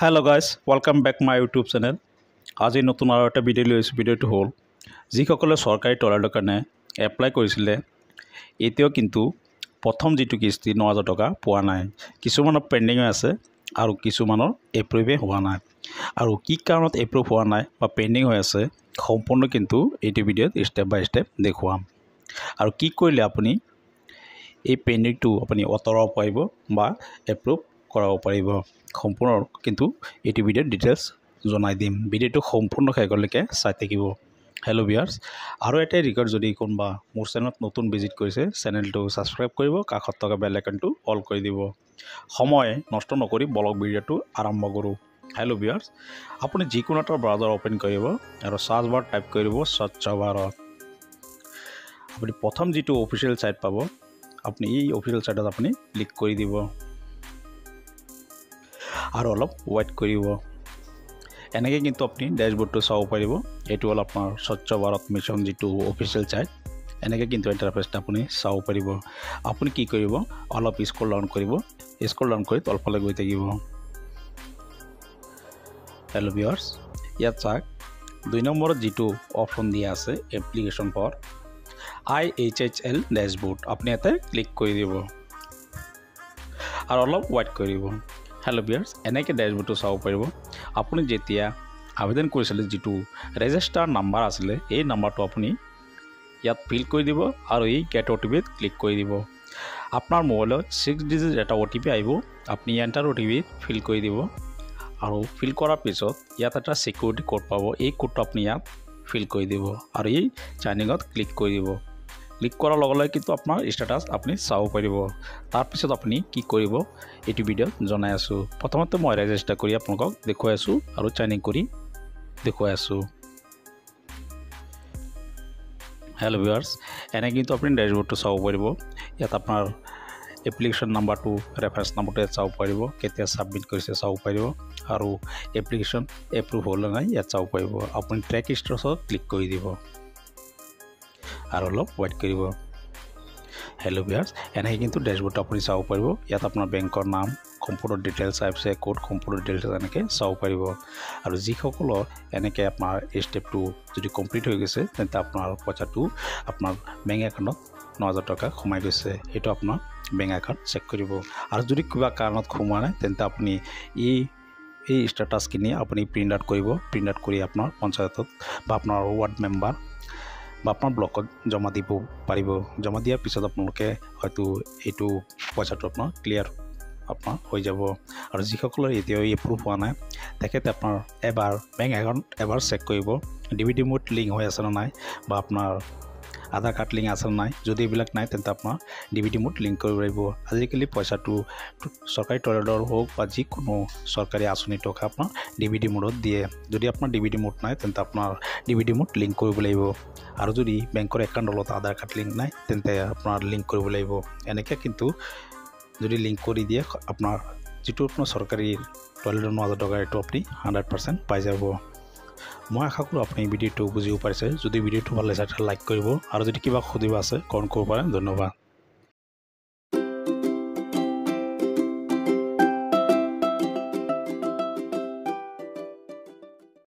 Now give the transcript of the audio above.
Hello guys, welcome back my YouTube channel. আজি নতুন আৰু এটা ভিডিও লৈছো। ভিডিওটো হ'ল যিসকলে চৰকাৰী টলাৰৰ কাৰণে এপ্লাই কৰিছিলে এতিয়াও কিন্তু প্ৰথম যেটো কিস্তি ৯০০০ টকা পোৱা নাই। কিছুমানৰ পেন্ডিং আছে আৰু কিছুমানৰ এপ্ৰুভে হোৱা নাই। আৰু কি কাৰণত এপ্ৰুভ হোৱা নাই বা পেন্ডিং হৈ আছে সম্পূৰ্ণ কিন্তু এইটো ভিডিওত স্টেপ বাই স্টেপ দেখুৱাম। আৰু কি কৰিলে আপুনি এই পেন্ডিংটো আপুনি অতৰাব পাৰিব বা এপ্ৰুভ কৰাব পাৰিব সম্পূৰ্ণ কিন্তু এইটো ভিডিওৰ ডিটেইলছ জনাই দিম। ভিডিওটো সম্পূৰ্ণ শেষলৈকে চাই থাকিব। হেল্ল' ভিউয়াৰ্স, আৰু এটা ৰিকোয়েস্ট যদি কোনবা মোৰ চেনেলত নতুন ভিজিট কৰিছে চেনেলটো সাবস্ক্ৰাইব কৰিব, কাষত থকা বেল আইকনটো অল কৰি দিব। সময় নষ্ট নকৰি বলক ভিডিওটো আৰম্ভ কৰো। হেল্ল' ভিউয়াৰ্স, আপুনি যিকোনো এটা ব্ৰাউজাৰ ওপেন কৰিব আৰু সাৰ্চ বাৰ টাইপ কৰিব স্বচ্ছ ভাৰত। আপুনি প্ৰথম যেটো অফিচিয়েল সাইট পাব আপুনি এই অফিচিয়েল সাইটত আপুনি ক্লিক কৰি দিব আৰু অলপ ওয়েট কৰিব। এনেকৈ কিন্তু আপুনি ড্যাশবোৰ্ডটো চাব পাৰিব। এইটো হ'ল আপোনাৰ স্বচ্ছ ভাৰত মিছন যেটো অফিচিয়েল সাইট। এনেকৈ কিন্তু ইন্টাৰফেসটা আপুনি চাব পাৰিব। আপুনি কি কৰিব অলপ স্ক্ৰল ডাউন কৰিব, স্ক্ৰল ডাউন কৰি তলফালে গৈ থাকিব। হেল্ল' ভিউয়াৰ্স, ইয়াত চাওক ২ নম্বৰত যেটো অপশন দিয়া আছে এপ্লিকেশন ফৰ IHHL ড্যাশবোৰ্ড, আপনি এতে ক্লিক কৰি দিব আৰু অলপ ওয়েট কৰিব। হেল্ল' ভিউয়াৰ্স, এনেকৈ ড্যাশবোৰ্ডটো চাব পাৰিব। আপুনি যেতিয়া আবেদন কৰিছিলে যেটো ৰেজিষ্টাৰ নাম্বাৰ আছিলে এই নাম্বাৰটো আপুনি ইয়াত ফিল কৰি দিব আৰু এই গেট OTPত ক্লিক কৰি দিব। আপোনাৰ মোবাইলত 6 ডিজিট এটা OTP আহিব, আপুনি এন্টাৰ OTP ফিল কৰি দিব আৰু ফিল কৰাৰ পিছত ইয়াত এটা সিকিউৰিটি কোড পাব। এই কোডটো আপুনি ইয়াত ফিল কৰি দিব আৰু এই চাইনিঙত ক্লিক কৰি দিব। ক্লিক কৰাৰ লগে লগে কিন্তু আপোনাৰ ষ্টেটাস আপুনি চাব পাৰিব। তাৰ পিছত আপুনি কি কৰিব এইটো ভিডিওত জনাই আছো। প্ৰথমতে মই ৰেজিষ্টাৰ কৰি আপোনাক দেখুৱাই আছো আৰু চাইনিং কৰি দেখুৱাই আছো। হেল্ল' ভিউয়াৰ্স, এনে কিন্তু আপুনি ড্যাশবোৰ্ডটো চাব পাৰিব। ইয়াত আপোনাৰ এপ্লিকেশন নাম্বাৰটো ৰেফাৰেন্স নাম্বাৰটো চাব পাৰিব, কেতিয়া সাবমিট কৰিছে চাব পাৰিব আৰু এপ্লিকেশন এপ্ৰুভ হ'ল নাই ইয়াত চাব পাৰিব। আপুনি ট্ৰেক ষ্টেটাছত ক্লিক কৰি দিব আৰু অলপ ওয়েট কৰিব। হেল্ল' ভিউয়াৰ্স, এনেকৈ কিন্তু ড্যাশবোৰ্ডটো আপুনি চাব পাৰিব। ইয়াত আপোনাৰ বেংকৰ নাম, কম্পিউটাৰ ডিটেইলছ আছে, কোড কম্পিউটাৰ ডিটেইলছ এনেকৈ চাব পাৰিব। আৰু যিসকলৰ এনেকৈ আপোনাৰ ষ্টেপটো যদি কমপ্লিট হৈ গৈছে তেন্তে আপোনাৰ পইচাটো আপোনাৰ বেংক একাউণ্টত ৯০০০ টকা সোমাই গৈছে। এইটো আপোনাৰ বেংক একাউণ্ট চেক কৰিব। আৰু যদি কিবা কাৰণত সোমোৱা নাই তেন্তে আপুনি এই ষ্টেটাছখিনি আপুনি প্ৰিণ্ট আউট কৰিব। প্ৰিণ্ট আউট কৰি আপোনাৰ পঞ্চায়তত বা আপোনাৰ ৱাৰ্ড মেম্বাৰ বা আপোনাৰ ব্লকত জমা দিব পাৰিব। জমা দিয়াৰ পিছত আপোনালোকে হয়তো এইটো পইচাটো আপোনাৰ ক্লিয়াৰ আপোনাৰ হৈ যাব। আৰু যিসকলৰ এতিয়াও এপ্ৰুভ হোৱা নাই তেখেতে আপোনাৰ এবাৰ বেংক একাউণ্ট এবাৰ চেক কৰিব ডিবিটি মোড লিংক হৈ আছে না নাই বা আপোনাৰ আধাৰ কাৰ্ড লিংক আছে নাই। যদি এইবিলাক নাই তেন্তে আপোনাৰ ডিবিটি মোড লিংক কৰিব লাগিব। আজিকালি পইচাটো চৰকাৰী টলাৰৰ হোক বা যিকোনো চৰকাৰী আঁচনি টকা আপোনাৰ ডিবিটি মোডত দিয়ে। যদি আপোনাৰ ডিবিটি মোড নাই তেন্তে আপোনাৰ ডিবিটি মোড লিংক কৰিব লাগিব। আৰু যদি বেংকৰ একাউণ্টত আধাৰ কাৰ্ড লিংক নাই তেন্তে আপোনাৰ লিংক কৰিব লাগিব। এনেকৈ কিন্তু যদি লিংক কৰি দিয়ে আপোনাৰ যেটো আপোনাৰ চৰকাৰী টলাৰৰ ৯০০০ টকা এইটো আপুনি 100% পাই যাব। মই আশা কৰোঁ আপুনি ভিডিওটো বুজিব পাৰিছে। যদি ভিডিওটো ভাল লাগিছে লাইক কৰিব আৰু যদি কিবা সুধিব আছে কমেণ্ট কৰিব পাৰে। ধন্যবাদ।